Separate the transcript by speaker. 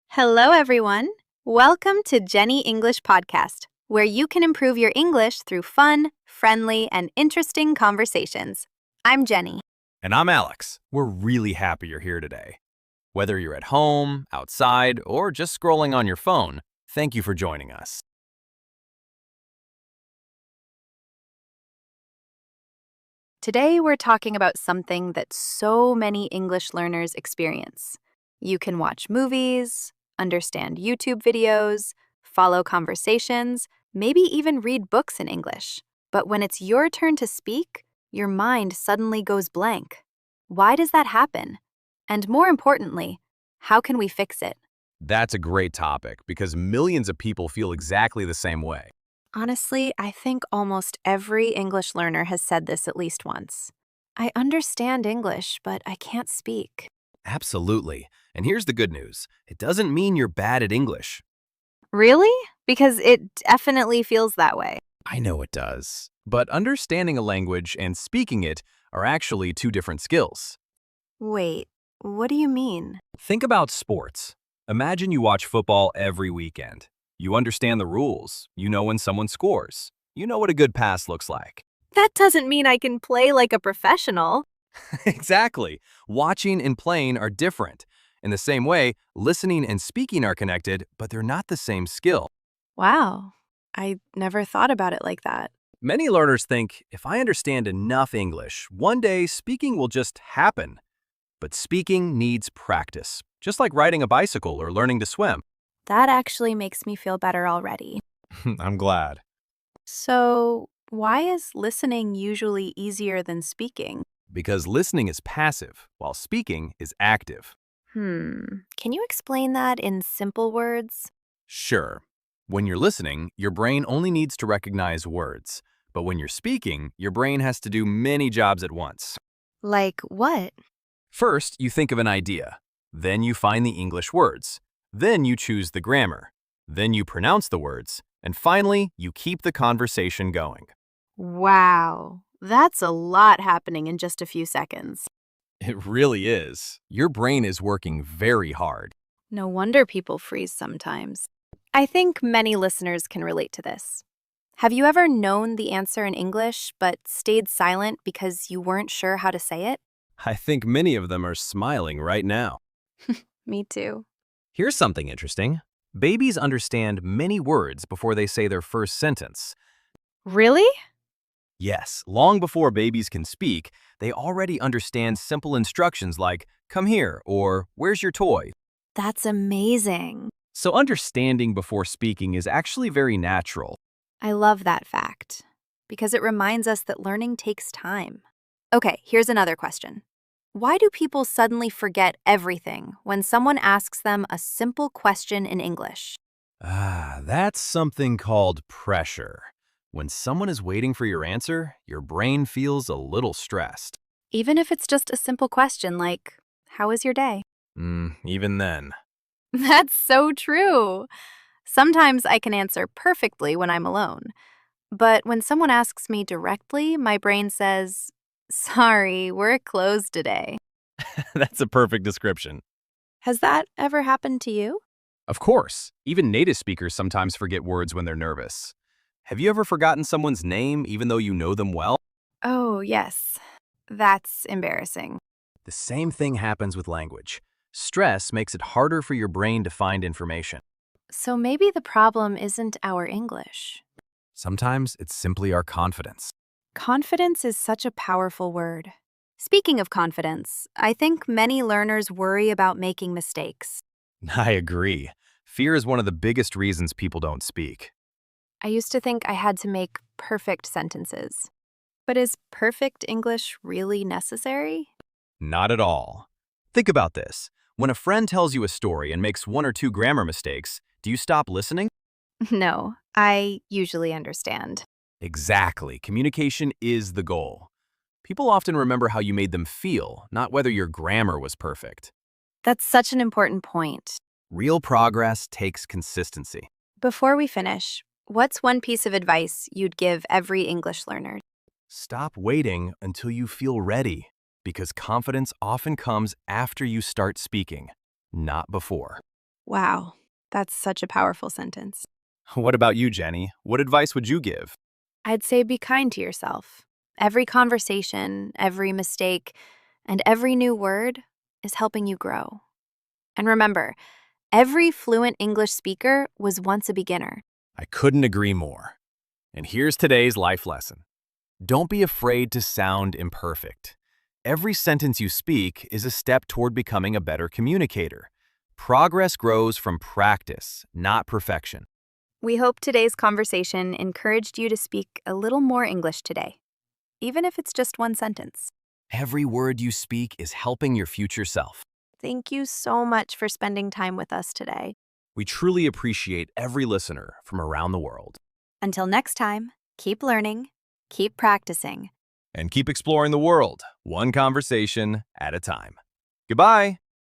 Speaker 1: Hello, everyone. Welcome to Jenny English Podcast, where you can improve your English through fun, friendly, and interesting conversations. I'm Jenny.
Speaker 2: And I'm Alex. We're really happy you're here today. Whether you're at home, outside, or just scrolling on your phone, thank you for joining us.
Speaker 1: Today, we're talking about something that so many English learners experience. You can watch movies, understand YouTube videos, follow conversations, maybe even read books in English. But when it's your turn to speak, your mind suddenly goes blank. Why does that happen? And more importantly, how can we fix it?
Speaker 2: That's a great topic because millions of people feel exactly the same way.
Speaker 1: Honestly, I think almost every English learner has said this at least once. I understand English, but I can't speak.
Speaker 2: Absolutely. And here's the good news. It doesn't mean you're bad at English.
Speaker 1: Really? Because it definitely feels that way.
Speaker 2: I know it does. But understanding a language and speaking it are actually two different skills.
Speaker 1: Wait, what do you mean?
Speaker 2: Think about sports. Imagine you watch football every weekend. You understand the rules. You know when someone scores. You know what a good pass looks like.
Speaker 1: That doesn't mean I can play like a professional.
Speaker 2: Exactly. Watching and playing are different. In the same way, listening and speaking are connected, but they're not the same skill.
Speaker 1: Wow, I never thought about it like that.
Speaker 2: Many learners think, if I understand enough English, one day speaking will just happen. But speaking needs practice, just like riding a bicycle or learning to swim.
Speaker 1: That actually makes me feel better already.
Speaker 2: I'm glad.
Speaker 1: So, why is listening usually easier than speaking?
Speaker 2: Because listening is passive, while speaking is active.
Speaker 1: Can you explain that in simple words?
Speaker 2: Sure. When you're listening, your brain only needs to recognize words. But when you're speaking, your brain has to do many jobs at once.
Speaker 1: Like what?
Speaker 2: First, you think of an idea. Then you find the English words. Then you choose the grammar. Then you pronounce the words. And finally, you keep the conversation going.
Speaker 1: Wow, that's a lot happening in just a few seconds.
Speaker 2: It really is. Your brain is working very hard.
Speaker 1: No wonder people freeze sometimes. I think many listeners can relate to this. Have you ever known the answer in English but stayed silent because you weren't sure how to say it?
Speaker 2: I think many of them are smiling right now.
Speaker 1: Me too.
Speaker 2: Here's something interesting. Babies understand many words before they say their first sentence.
Speaker 1: Really?
Speaker 2: Yes, long before babies can speak, they already understand simple instructions like, come here, or where's your toy?
Speaker 1: That's amazing.
Speaker 2: So understanding before speaking is actually very natural.
Speaker 1: I love that fact because it reminds us that learning takes time. Okay, here's another question. Why do people suddenly forget everything when someone asks them a simple question in English?
Speaker 2: That's something called pressure. When someone is waiting for your answer, your brain feels a little stressed.
Speaker 1: Even if it's just a simple question like, how was your day?
Speaker 2: Even then.
Speaker 1: That's so true. Sometimes I can answer perfectly when I'm alone. But when someone asks me directly, my brain says, sorry, we're closed today.
Speaker 2: That's a perfect description.
Speaker 1: Has that ever happened to you?
Speaker 2: Of course, even native speakers sometimes forget words when they're nervous. Have you ever forgotten someone's name even though you know them well?
Speaker 1: Oh, yes. That's embarrassing.
Speaker 2: The same thing happens with language. Stress makes it harder for your brain to find information.
Speaker 1: So maybe the problem isn't our English.
Speaker 2: Sometimes it's simply our confidence.
Speaker 1: Confidence is such a powerful word. Speaking of confidence, I think many learners worry about making mistakes.
Speaker 2: I agree. Fear is one of the biggest reasons people don't speak.
Speaker 1: I used to think I had to make perfect sentences. But is perfect English really necessary?
Speaker 2: Not at all. Think about this. When a friend tells you a story and makes one or two grammar mistakes, do you stop listening?
Speaker 1: No, I usually understand.
Speaker 2: Exactly. Communication is the goal. People often remember how you made them feel, not whether your grammar was perfect.
Speaker 1: That's such an important point.
Speaker 2: Real progress takes consistency.
Speaker 1: Before we finish, what's one piece of advice you'd give every English learner?
Speaker 2: Stop waiting until you feel ready. because confidence often comes after you start speaking, not before.
Speaker 1: Wow, that's such a powerful sentence.
Speaker 2: What about you, Jenny? What advice would you give?
Speaker 1: I'd say be kind to yourself. Every conversation, every mistake, and every new word is helping you grow. And remember, every fluent English speaker was once a beginner.
Speaker 2: I couldn't agree more. And here's today's life lesson. Don't be afraid to sound imperfect. Every sentence you speak is a step toward becoming a better communicator. Progress grows from practice, not perfection.
Speaker 1: We hope today's conversation encouraged you to speak a little more English today, even if it's just one sentence.
Speaker 2: Every word you speak is helping your future self.
Speaker 1: Thank you so much for spending time with us today.
Speaker 2: We truly appreciate every listener from around the world.
Speaker 1: Until next time, keep learning, keep practicing.
Speaker 2: And keep exploring the world, one conversation at a time. Goodbye!